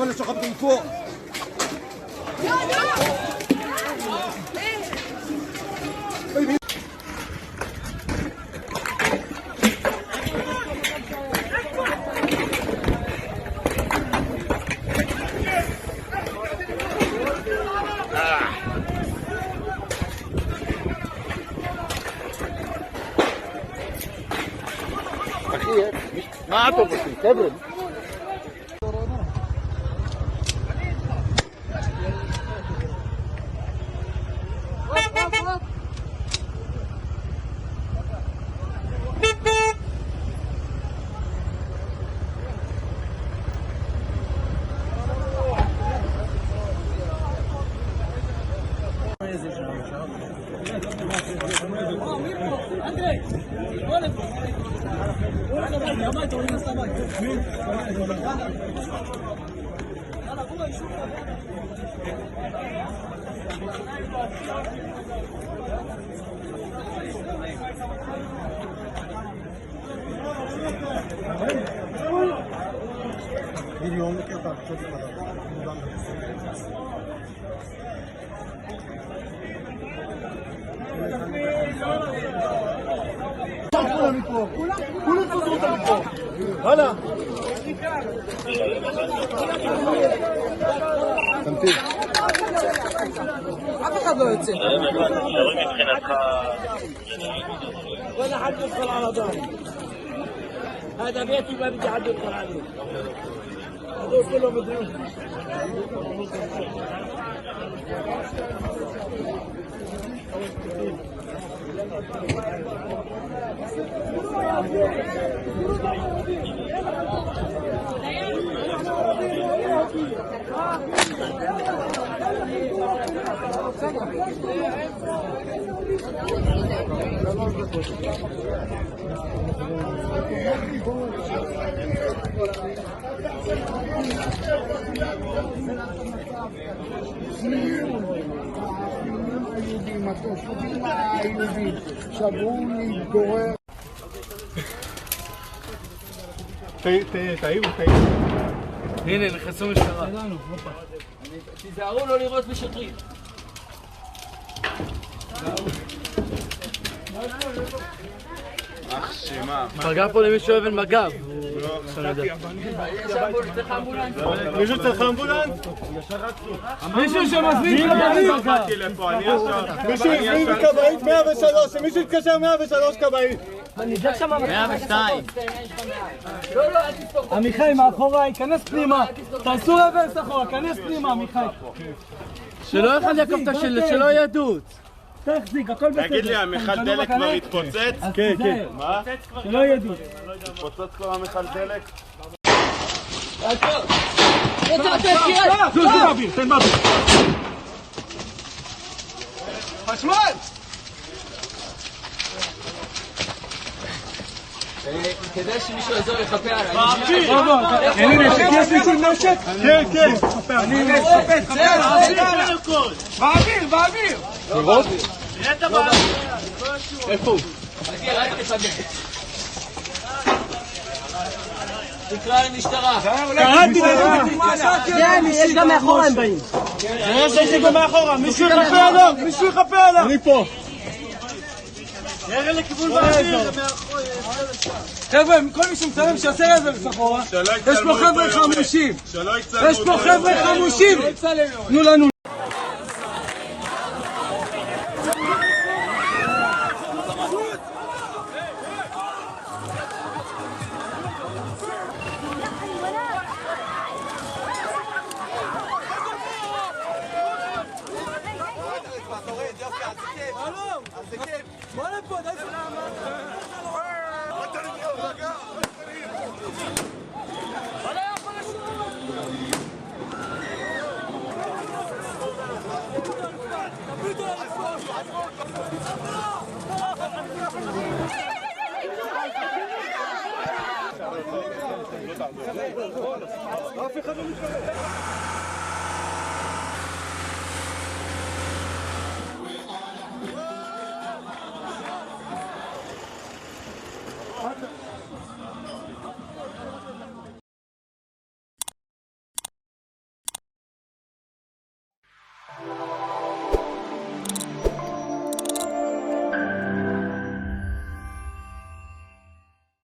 יכול לשחק מפה. מה אתם עושים, חבר'ה? כולם תפזרו אותם מפה. הלאה. תמתין. אף אחד לא יוצא. מבחינתך... ولا حد يدخل على ظهري. هذا بيتي ما بدي حد يدخل عليه. هذول كلهم مدرون. היהודים שברו להתגורר. תעירו. הנה, נכנסו משטרה. תיזהרו לא לראות בשוטרים. פגע פה למישהו אבן בגב. מישהו צריך אמבולנס? מישהו שמזמין כבאית. מישהו הזמין כבאית 103, מישהו התקשר 103 כבאית. 102. עמיחי מאחורה, ייכנס פנימה. תעשו רברס אחורה, כנס פנימה עמיחי. שלא אחד יעקב את השלט, שלא ידעו. תחזיק, הכל בסדר. תגיד לי, המכל דלק כבר התפוצץ? כן. מה? שלא ידעו. התפוצץ כבר המכל דלק? תן באוויר. חשמל! כדאי שמישהו יעזור לחפר עליי. אין לי נשק, יש לי כל נשק? כן. אני מספץ, באוויר. לראות? איפה הוא? רק תחבר. תקרא למשטרה. קראתי יש גם מאחורה הם באים. יש לי גם מאחורה, מישהו יחפה עליו. אני פה. יראה לכיוון באוויר. חבר'ה, כל מי שמצלם שיעשה רברס אחורה. יש פה חבר'ה חמושים. תנו לנו. אף אחד לא מתקרב.